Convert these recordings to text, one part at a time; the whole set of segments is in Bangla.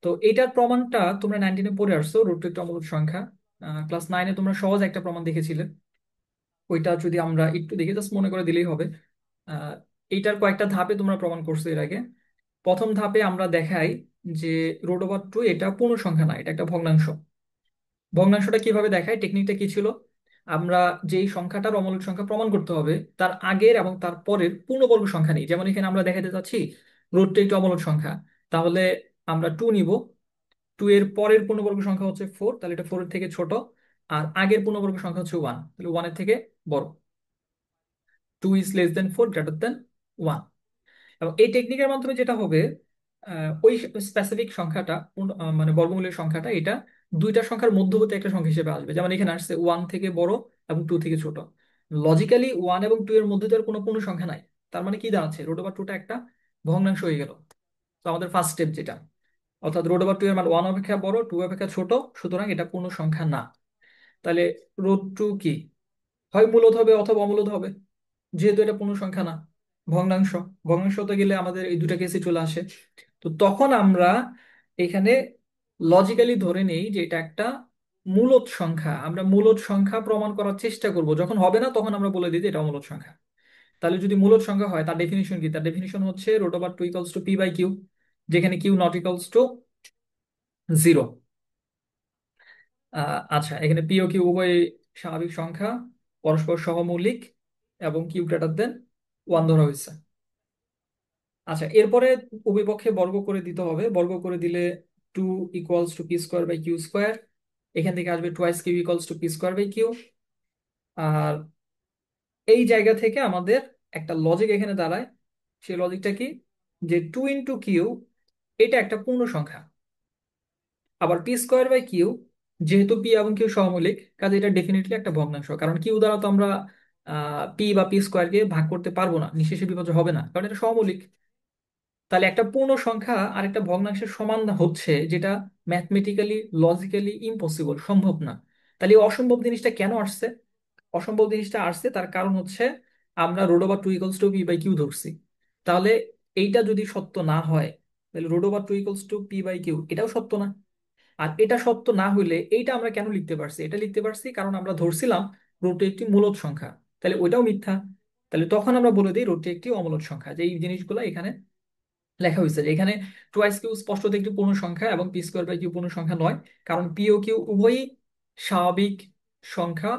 তো এইটার প্রমাণটা তোমরা 19-এ পড়ে আসছো, রুট টু একটা অমূলদ সংখ্যা। ক্লাস 9-এ তোমরা সহজ একটা প্রমাণ দেখেছিলে। ওইটা যদি আমরা একটু দেখি, জাস্ট মনে করে দিলেই হবে। আহ, এইটার কয়েকটা ধাপে তোমরা প্রমাণ করছো এর আগে। প্রথম ধাপে আমরা দেখাই যে রুট ওভার টু এটা পূর্ণ সংখ্যা না, এটা একটা ভগ্নাংশ। ভগ্নাংশটা কিভাবে দেখায়, টেকনিকটা কি ছিল? আমরা যেই সংখ্যাটার অমূলদ সংখ্যা প্রমাণ করতে হবে তার আগের এবং তার পরের পূর্ণবর্গ সংখ্যা নিই। যেমন এখানে আমরা দেখাতে চাচ্ছি রুট টু একটি অমূলদ সংখ্যা, তাহলে আমরা টু নিব। টু এর পরের পূর্ণবর্গ সংখ্যা হচ্ছে ফোর, তাহলে এটা ফোর এর থেকে ছোট। আর আগের পূর্ণবর্গ সংখ্যা হচ্ছে ওয়ান, তাহলে ওয়ানের থেকে বড়। Two is less than four, greater than one. এবং এই টেকনিকের মাধ্যমে যেটা হবে, ওই স্পেসিফিক সংখ্যাটা মানে বর্গমূলের সংখ্যাটা এটা দুইটা সংখ্যার মধ্যবর্তী একটা সংখ্যা হিসেবে আসবে। যেমন এখানে আসছে ওয়ান থেকে বড় এবং টু থেকে ছোট। লজিক্যালি ওয়ান এবং টু এর মধ্যে তো আর কোনো পূর্ণ সংখ্যা নাই। তার মানে কি দাঁড়াচ্ছে, রুট ওভার টুটা একটা ভগ্নাংশ হয়ে গেল। তো আমাদের ফার্স্ট স্টেপ যেটা, অর্থাৎ রুট ওভার টু এর মান ওয়ান অপেক্ষা বড়, টু অপেক্ষা ছোট, সুতরাং এটা পূর্ণ সংখ্যা না। তাহলে রুট টু কি, হয় মূলদ হবে অথবা অমূলদ হবে। যেহেতু এটা পূর্ণ সংখ্যা না, ভগ্নাংশ। ভগ্নাংশ হতে গেলে আমাদের এই দুটা কেসই চলে আসে। তো তখন আমরা এখানে লজিক্যালি ধরে নেই যে এটা একটা মূলদ সংখ্যা। আমরা মূলদ সংখ্যা প্রমাণ করার চেষ্টা করব, যখন হবে না তখন আমরা বলে দিই যে এটা অমূলদ সংখ্যা। তাহলে যদি মূলদ সংখ্যা হয় তার ডেফিনিশন কি? তার ডেফিনিশন হচ্ছে root over two equals to P by q, যেখানে q not equals to zero. আচ্ছা, এখানে পি ও কিউ উভয় স্বাভাবিক সংখ্যা, পরস্পর সহমৌলিক, এবং কিউ গ্রেটার দেন ওয়ান ধরা হয়েছে। আচ্ছা, এরপরে উভয় পক্ষে বর্গ করে দিতে হবে। বর্গ করে দিলে two equals to P square by q square, এখান থেকে আসবে twice q equals to P square by q. আর এই জায়গা থেকে আমাদের একটা লজিক এখানে দাঁড়ায়। সেই লজিকটা কি, যে টু ইন্টু কিউ এটা একটা পূর্ণ সংখ্যা। আবার পি স্কোয়ার বাই কিউ, যেহেতু পি এবং কিউ সহমৌলিক, কাজে এটা ডেফিনেটলি একটা ভগ্নাংশ। কারণ কিউ দ্বারা তো আমরা পি বা পি স্কোয়ারকে ভাগ করতে পারবো না, নিঃশেষে বিভাজ্য হবে না, কারণ এটা সহমৌলিক। তাহলে একটা পূর্ণ সংখ্যা আর একটা ভগ্নাংশের সমান হচ্ছে, যেটা ম্যাথমেটিক্যালি লজিক্যালি ইম্পসিবল, সম্ভব না। তাহলে এই অসম্ভব জিনিসটা কেন আসছে? অসম্ভব জিনিসটা আসছে তার কারণ হচ্ছে আমরা root over two equals to P by Q ধরছি। তাহলে এইটা যদি সত্য না হয়, তাহলে root over two equals to P by Q এটাও সত্য না। আর এটা সত্য না হইলে এইটা আমরা কেন লিখতে পারছি? এটা লিখতে পারছি কারণ আমরা ধরছিলাম রুট একটি মূলদ সংখ্যা, তাহলে ওইটাও মিথ্যা। তাহলে তখন আমরা বলে দিই রুট একটি অমূলদ সংখ্যা। যে এই জিনিসগুলো এখানে লেখা হয়েছে, যে এখানে টুয়াইস কিউ স্পষ্টত একটি পূর্ণ সংখ্যা এবং পি স্কোয়ার বাই কিউ পূর্ণ সংখ্যা নয়, কারণ পি ও কিউ উভয়ই স্বাভাবিক সংখ্যা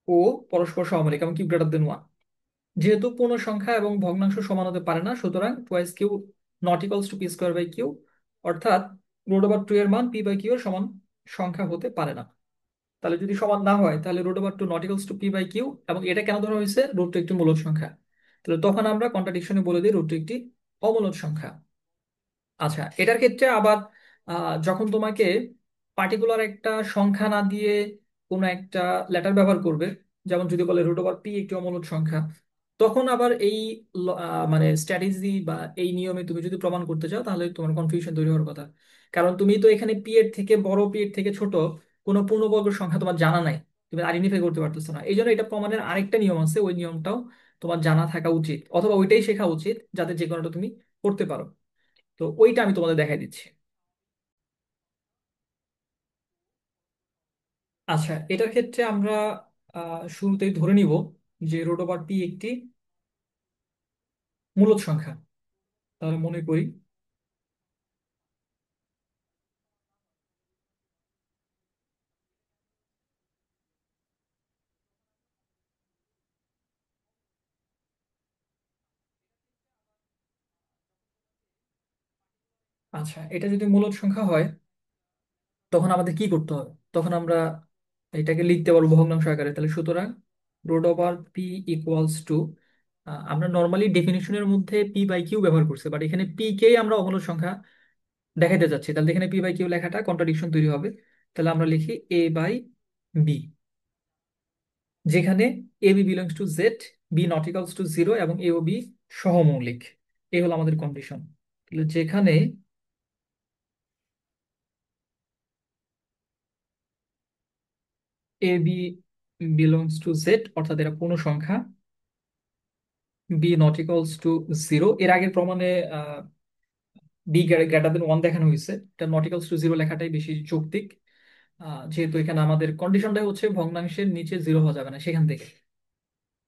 ও পরস্পর সহমৌলিক এবং কিউ গ্রেটার দেন ওয়ান। যেহেতু পূর্ণ সংখ্যা এবং ভগ্নাংশ সমান হতে পারে না, সুতরাং twice Q not equals to P square by Q, অর্থাৎ রুট ওভার টু এর মান পি বাই কিউ এর সমান সংখ্যা হতে পারে না। তাহলে যদি সমান না হয়, তাহলে root over two not equals to P by Q, এবং এটা কেন ধরা হয়েছে, রুট টু একটি মূলদ সংখ্যা। তাহলে তখন আমরা কন্ট্রাডিকশনে বলে দিই রুট টু একটি অমূলদ সংখ্যা। আচ্ছা, এটার ক্ষেত্রে আবার যখন তোমাকে পার্টিকুলার একটা সংখ্যা না দিয়ে কোনো একটা লেটার ব্যবহার করবে, যেমন যদি বলে রুট ওভার পি একটি অমূলদ সংখ্যা, তখন আবার এই মানে স্ট্র্যাটেজি বা এই নিয়মে তুমি যদি প্রমাণ করতে চাও, তাহলে তোমার কনফিউশন তৈরি হওয়ার কথা। কারণ তুমি তো এখানে পি এর থেকে বড়, পি এর থেকে ছোট কোনো পূর্ণবর্গ সংখ্যা তোমার জানা নাই, তুমি আইডেন্টিফাই করতে পারতেছো না। এই জন্য এটা প্রমাণের আরেকটা নিয়ম আছে, ওই নিয়মটাও তোমার জানা থাকা উচিত, অথবা ওইটাই শেখা উচিত, যাতে যে কোনোটা তুমি করতে পারো। তো ওইটা আমি তোমাদের দেখাই দিচ্ছি। আচ্ছা, এটার ক্ষেত্রে আমরা শুরুতেই ধরে নিব যে রুট ওভার পি একটি মূলদ সংখ্যা। তাহলে মনে করি, আচ্ছা এটা যদি মূলদ সংখ্যা হয়, তখন আমাদের কি করতে হবে? তখন আমরা এটাকে লিখতে পারবো ভগ্নাংশ আকারে। তাহলে সুতরাং root over P equals to, আমরা নর্মালি ডেফিনিশনের মধ্যে পি বাই কিউ ব্যবহার করছি, বাট এখানে পি কেই আমরা অমূলদ সংখ্যা দেখাতে যাচ্ছি, তাহলে এখানে পি বাই কিউ লেখাটা কন্ট্রাডিকশন তৈরি হবে। তাহলে আমরা লিখি এ বাই বি, যেখানে A B belongs to Z, b not equals to zero, এবং এ ও বি সহমৌলিক। এই হলো আমাদের কন্ডিশন। যেখানে A B belongs to Z, অর্থাৎ এরা পূর্ণ সংখ্যা, B not equals to zero. এর আগের প্রমাণে বি গ্রেটার দেন ওয়ান দেখানো হয়েছে, এটা নট ইকুয়ালস টু জিরো লেখাটাই বেশি যৌক্তিক। যেহেতু এখানে আমাদের কন্ডিশনটাই হচ্ছে ভগ্নাংশের নিচে জিরো হওয়া যাবে না সেখান থেকে।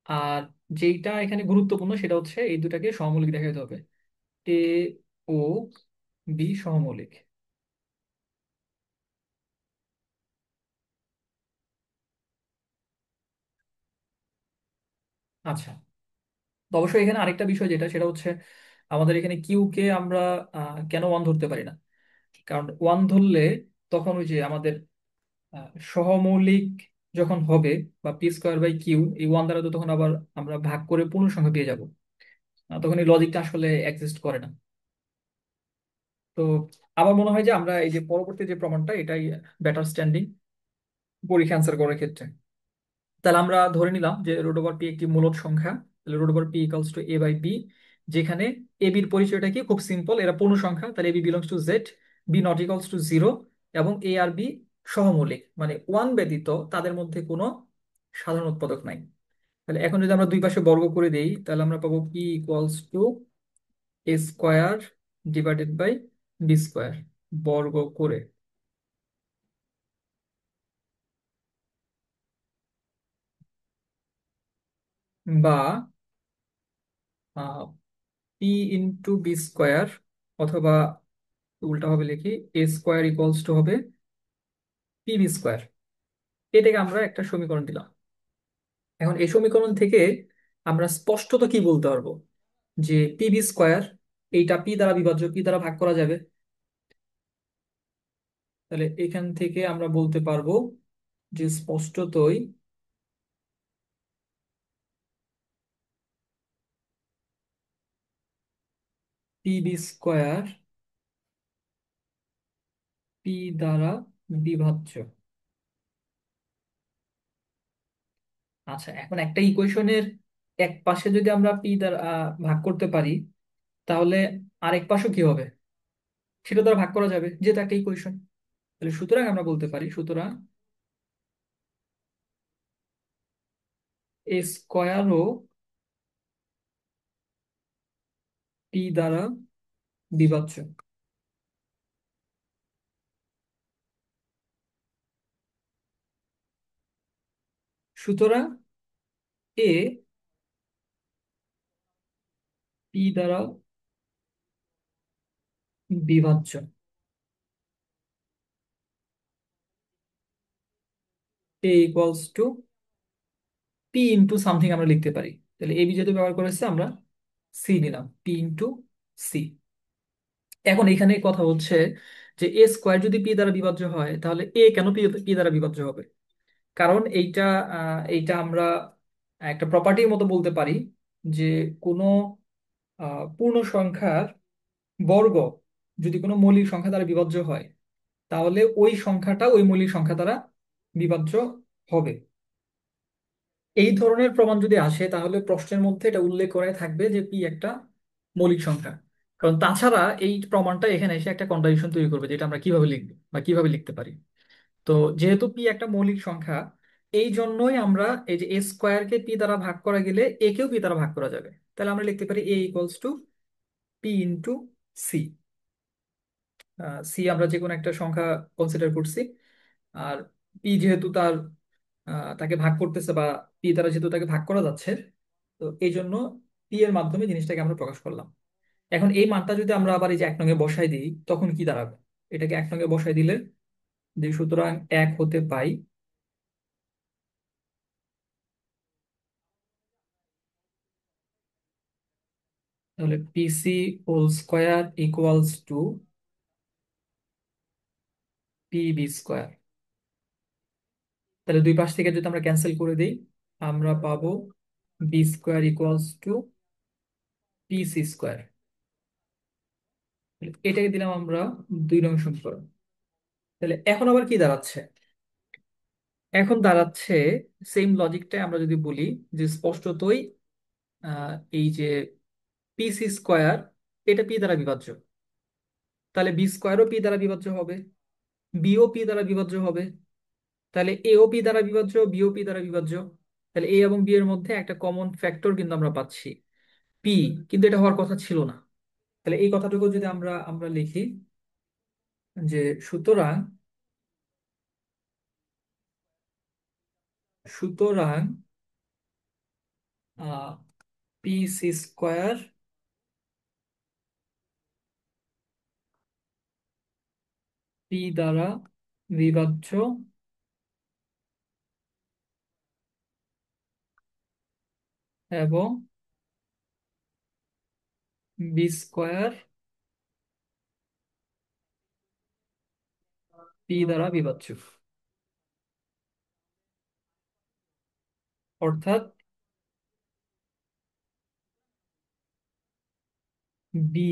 আর যেইটা এখানে গুরুত্বপূর্ণ সেটা হচ্ছে এই দুটাকে সহমৌলিক দেখাতে হবে। এ ও বি সহমৌলিক। আচ্ছা, তো অবশ্যই এখানে আরেকটা বিষয় যেটা সেটা হচ্ছে আমাদের এখানে কিউ কে আমরা কেন ওয়ান ধরতে পারি না? কারণ ওয়ান ধরলে তখন ওই যে আমাদের সহমৌলিক যখন হবে, বা পি স্কোয়ার বাই কিউ, এই ওয়ান দ্বারা তো তখন আবার আমরা ভাগ করে পূর্ণ সংখ্যা পেয়ে যাব। তখন এই লজিকটা আসলে এক্সিস্ট করে না। তো আমার মনে হয় যে আমরা এই যে পরবর্তী যে প্রমাণটা এটাই বেটার স্ট্যান্ডিং পরীক্ষা অ্যান্সার করার ক্ষেত্রে। তাহলে আমরা ধরে নিলাম যে রুট ওভার পি একটি মূলদ সংখ্যা। তাহলে root over P equals to A by B, যেখানে এ বির পরিচয়টা কি, খুব সিম্পল, এরা পূর্ণ সংখ্যা, তাহলে a B belongs to Z, b not equals to zero, এবং এ আর বি সহমৌলিক, মানে ওয়ান ব্যতীত তাদের মধ্যে কোনো সাধারণ উৎপাদক নাই। তাহলে এখন যদি আমরা দুই পাশে বর্গ করে দেই তাহলে আমরা পাবো P equals to A square divided by B square বর্গ করে, বা পি ইন্টু বি স্কোয়ার, অথবা উল্টাভাবে লিখি এ স্কোয়ার ইকুয়ালস টু হবে পি বি স্কোয়ার। এটাকে আমরা একটা সমীকরণ দিলাম। এখন এই সমীকরণ থেকে আমরা স্পষ্টত কি বলতে পারবো, যে পি বি স্কোয়ার এইটা পি দ্বারা বিভাজ্য, পি দ্বারা ভাগ করা যাবে। তাহলে এখান থেকে আমরা বলতে পারবো যে স্পষ্টতই পি বি স্কোয়ার পি দ্বারা বিভাজ্য। আচ্ছা, এখন একটা ইকুয়েশনের এক পাশে যদি আমরা পি দ্বারা ভাগ করতে পারি, তাহলে আরেক পাশও কি হবে, সেটা দ্বারা ভাগ করা যাবে, যেটা একটা ইকুয়েশন। তাহলে সুতরাং আমরা বলতে পারি, সুতরাং এ স্কোয়ারও পি দ্বারা বিভাজ্য। সুতরাং এ পি দ্বারা বিভাজ্য। A equals to P into something আমরা লিখতে পারি। তাহলে এবি যেহেতু ব্যবহার করেছে আমরা সি নিলাম, পি ইন্টু সি। এখন এখানে কথা হচ্ছে যে এ স্কোয়ার যদি পি দ্বারা বিভাজ্য হয় তাহলে এ কেন পি পি দ্বারা বিভাজ্য হবে? কারণ এইটা আমরা একটা প্রপার্টির মতো বলতে পারি, যে কোনো পূর্ণ সংখ্যার বর্গ যদি কোনো মৌলিক সংখ্যা দ্বারা বিভাজ্য হয়, তাহলে ওই সংখ্যাটা ওই মৌলিক সংখ্যা দ্বারা বিভাজ্য হবে। এই ধরনের প্রমাণ যদি আসে তাহলে প্রশ্নের মধ্যে এটা উল্লেখ করে থাকবে যে পি একটা মৌলিক সংখ্যা। কারণ তাছাড়া এই প্রমাণটা এখানে এসে একটা কন্ট্রাডিকশন তৈরি করবে, যেটা আমরা কিভাবে লিখবো বা কিভাবে লিখতে পারি। তো যেহেতু পি একটা মৌলিক সংখ্যা, এই জন্যই আমরা এই যে এ স্কোয়ারকে পি দ্বারা ভাগ করা গেলে এ কেও পি দ্বারা ভাগ করা যাবে। তাহলে আমরা লিখতে পারি a equals to P into c. C আমরা যে কোনো একটা সংখ্যা কনসিডার করছি, আর পি যেহেতু তাকে ভাগ করতেছে, বা পি দ্বারা যেহেতু তাকে ভাগ করা যাচ্ছে, তো এই জন্য পি এর মাধ্যমে জিনিসটাকে আমরা প্রকাশ করলাম। এখন এই মানটা যদি আমরা আবার এই যে এক নঙ্গে বসাই দিই তখন কি দাঁড়াবে? এটাকে এক নঙ্গে বসাই দিলে যে সুতরাং এক হতে পাই তাহলে p c whole square equals to p b square. তাহলে দুই পাশ থেকে যদি আমরা ক্যান্সেল করে দিই আমরা পাবো B square equals to P C square. এটাকে দিলাম আমরা দুই নং সমীকরণ। তাহলে এখন আবার কি দাঁড়াচ্ছে? এখন দাঁড়াচ্ছে সেম লজিকটাই আমরা যদি বলি যে স্পষ্টতই এই যে পি সি স্কোয়ার এটা পি দ্বারা বিভাজ্য, তাহলে বি স্কোয়ারও পি দ্বারা বিভাজ্য হবে, বিও পি দ্বারা বিভাজ্য হবে। তাহলে এও পি দ্বারা বিভাজ্য, বিও পি দ্বারা বিভাজ্য। তাহলে এ এবং বি এর মধ্যে একটা কমন ফ্যাক্টর কিন্তু আমরা পাচ্ছি পি, কিন্তু এটা হওয়ার কথা ছিল না। তাহলে এই কথাটুকু যদি আমরা আমরা লিখি যে সুতরাং সুতরাং পি সি স্কোয়ার পি দ্বারা বিভাজ্য এবং বি স্কোয়ার পি দ্বারা বিভাজ্য। অর্থাৎ বি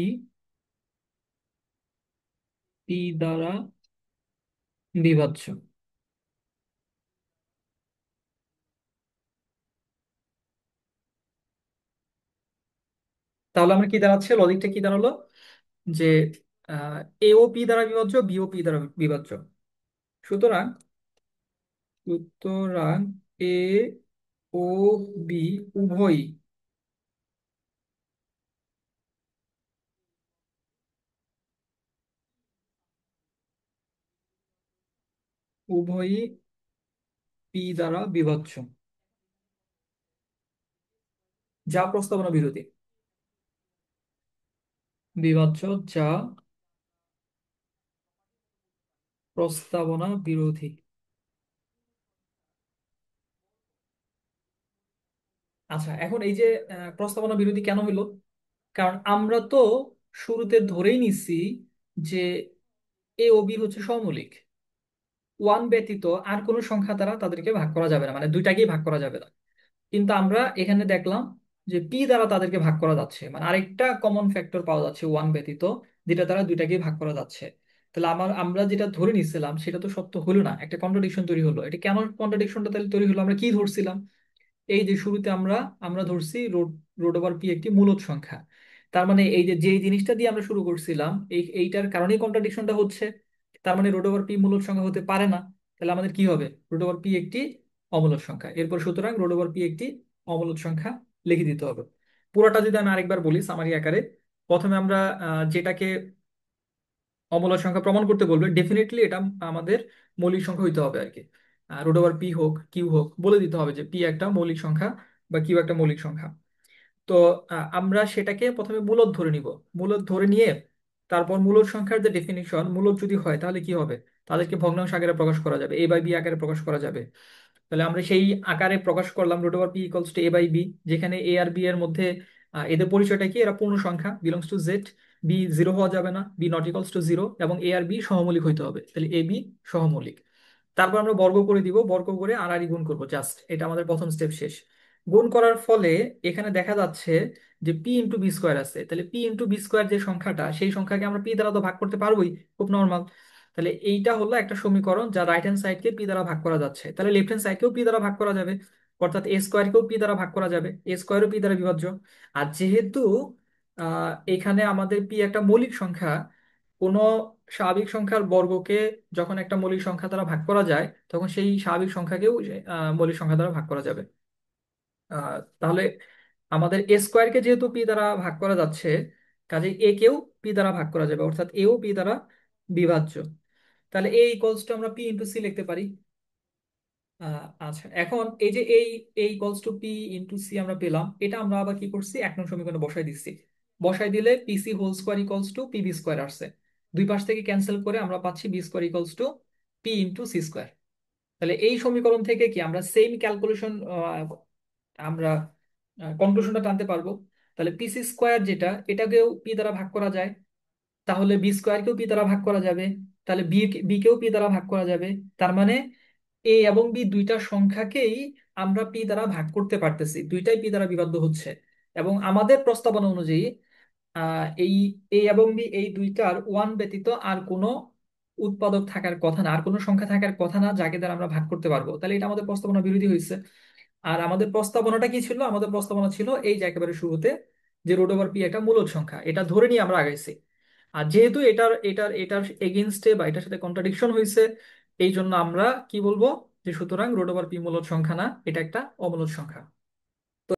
পি দ্বারা বিভাজ্য। তাহলে আমরা কি দাঁড়াচ্ছে, লজিকটা কি দাঁড়ালো যে এ ও পি দ্বারা বিভাজ্য, বি ও পি দ্বারা বিভাজ্য। সুতরাং সুতরাং এ ও বি উভয়ই উভয়ই পি দ্বারা বিভাজ্য, যা প্রস্তাবনা বিরোধী। বিভাজ্য যা প্রস্তাবনা বিরোধী। আচ্ছা, এখন এই যে প্রস্তাবনা বিরোধী কেন হইলো? কারণ আমরা তো শুরুতে ধরেই নিছি যে এ ও বি হচ্ছে সমমৌলিক। ওয়ান ব্যতীত আর কোনো সংখ্যা দ্বারা তাদেরকে ভাগ করা যাবে না, মানে দুইটাকেই ভাগ করা যাবে না। কিন্তু আমরা এখানে দেখলাম যে পি দ্বারা তাদেরকে ভাগ করা যাচ্ছে, মানে আরেকটা কমন ফ্যাক্টর পাওয়া যাচ্ছে ওয়ান ব্যতীত, যেটা দ্বারা দুইটাকেই ভাগ করা যাচ্ছে। তাহলে আমরা যেটা ধরে নিছিলাম সেটা তো সত্য হলো না, একটা কন্ট্রাডিকশন তৈরি হলো। এটা কেন কন্ট্রাডিকশনটা তাহলে তৈরি হলো? আমরা কি ধরছিলাম? এই যে শুরুতে আমরা আমরা ধরছি রোড রোড ওভার পি একটি মূলদ সংখ্যা। তার মানে এই যে যেই জিনিসটা দিয়ে আমরা শুরু করছিলাম এইটার কারণেই কন্ট্রাডিকশনটা হচ্ছে। তার মানে রোড ওভার পি মূলদ সংখ্যা হতে পারে না। তাহলে আমাদের কি হবে? রোড ওভার পি একটি অমূলদ সংখ্যা। এরপর সুতরাং রোড ওভার পি একটি অমূলদ সংখ্যা লিখে দিতে হবে। পুরোটা যদি আমি আরেকবার বলি সামারি আকারে, প্রথমে আমরা যেটাকে অমূলদ সংখ্যা প্রমাণ করতে বলবে, ডেফিনেটলি এটা আমাদের মৌলিক সংখ্যা হইতে হবে আর কি। রুট ওভার পি হোক কিউ হোক, বলে দিতে হবে যে পি একটা মৌলিক সংখ্যা বা কিউ একটা মৌলিক সংখ্যা। তো আমরা সেটাকে প্রথমে মূলদ ধরে নিব। মূলদ ধরে নিয়ে তারপর মূলদ সংখ্যার যে ডেফিনিশন, মূলদ যদি হয় তাহলে কি হবে? তাদেরকে ভগ্নাংশ আকারে প্রকাশ করা যাবে, এ বাই বি আকারে প্রকাশ করা যাবে। তাহলে আমরা সেই আকারে প্রকাশ করলাম root over P equals to A by B, যেখানে এ আর বি এর মধ্যে এদের পরিচয়টা কি? এরা পূর্ণ সংখ্যা, belongs to Z. B zero হওয়া যাবে না, B not equals to zero, এবং এ আর বি সহমৌলিক হইতে হবে। তাহলে এ বি সহমৌলিক। তারপর আমরা বর্গ করে দিব, বর্গ করে আর আর গুণ করবো, জাস্ট এটা আমাদের প্রথম স্টেপ শেষ। গুণ করার ফলে এখানে দেখা যাচ্ছে যে পি ইন্টু বি স্কোয়ার আছে। তাহলে পি ইন্টু বি স্কোয়ার যে সংখ্যাটা, সেই সংখ্যাকে আমরা পি দ্বারা তো ভাগ করতে পারবোই, খুব নর্মাল। তাহলে এইটা হলো একটা সমীকরণ যা রাইট হ্যান্ড সাইডকে পি দ্বারা ভাগ করা যাচ্ছে, তাহলে লেফট হ্যান্ড সাইডকেও পি দ্বারা ভাগ করা যাবে। অর্থাৎ এ স্কোয়ারকেও পি দ্বারা ভাগ করা যাবে, এ স্কোয়ারও পি দ্বারা বিভাজ্য। আর যেহেতু এখানে আমাদের পি একটা মৌলিক সংখ্যা, কোনো স্বাভাবিক সংখ্যার বর্গকে যখন একটা মৌলিক সংখ্যা দ্বারা ভাগ করা যায়, তখন সেই স্বাভাবিক সংখ্যাকেও মৌলিক সংখ্যা দ্বারা ভাগ করা যাবে। তাহলে আমাদের এ স্কোয়ারকে যেহেতু পি দ্বারা ভাগ করা যাচ্ছে, কাজে এ কেও পি দ্বারা ভাগ করা যাবে, অর্থাৎ এও পি দ্বারা বিভাজ্য। তাহলে এ ইকুয়ালস টু আমরা পি ইন্টু সি লিখতে পারি। আচ্ছা, এখন এই যে এই equals to P into C আমরা পেলাম, এটা আমরা আবার কি করছি? এক নং সমীকরণে বসাই দিচ্ছি। বসাই দিলে p c whole square equals to p b square আসছে। দুই পাশ থেকে ক্যান্সেল করে আমরা পাচ্ছি b square equals to P into c square. তাহলে এই সমীকরণ থেকে কি আমরা সেম ক্যালকুলেশন, আমরা কনক্লুশনটা টানতে পারবো। তাহলে পিসি স্কোয়ার যেটা, এটাকেও পি দ্বারা ভাগ করা যায়, তাহলে বি স্কোয়ারকেও পি দ্বারা ভাগ করা যাবে, তাহলে বি কেও পি দ্বারা ভাগ করা যাবে। তার মানে এ এবং বি দুইটা সংখ্যাকেই আমরা পি দ্বারা ভাগ করতে পারতেছি, দুইটাই পি দ্বারা বিভাজ্য হচ্ছে। এবং আমাদের প্রস্তাবনা অনুযায়ী এই এ এবং বি এই দুইটার ওয়ান ব্যতীত আর কোনো উৎপাদক থাকার কথা না, আর কোনো সংখ্যা থাকার কথা না যাকে দ্বারা আমরা ভাগ করতে পারবো। তাহলে এটা আমাদের প্রস্তাবনা বিরোধী হয়েছে। আর আমাদের প্রস্তাবনাটা কি ছিল? আমাদের প্রস্তাবনা ছিল এই যে একেবারে শুরুতে, যে রুট ওভার পি একটা মূলদ সংখ্যা, এটা ধরে নিয়ে আমরা আগাইছি। আর যেহেতু এটার এগেইনস্টে বা এটার সাথে কন্ট্রাডিকশন হয়েছে, এই জন্য আমরা কি বলবো? যে সুতরাং রুট ওভার পি মূলদ সংখ্যা না, এটা একটা অমূলদ সংখ্যা।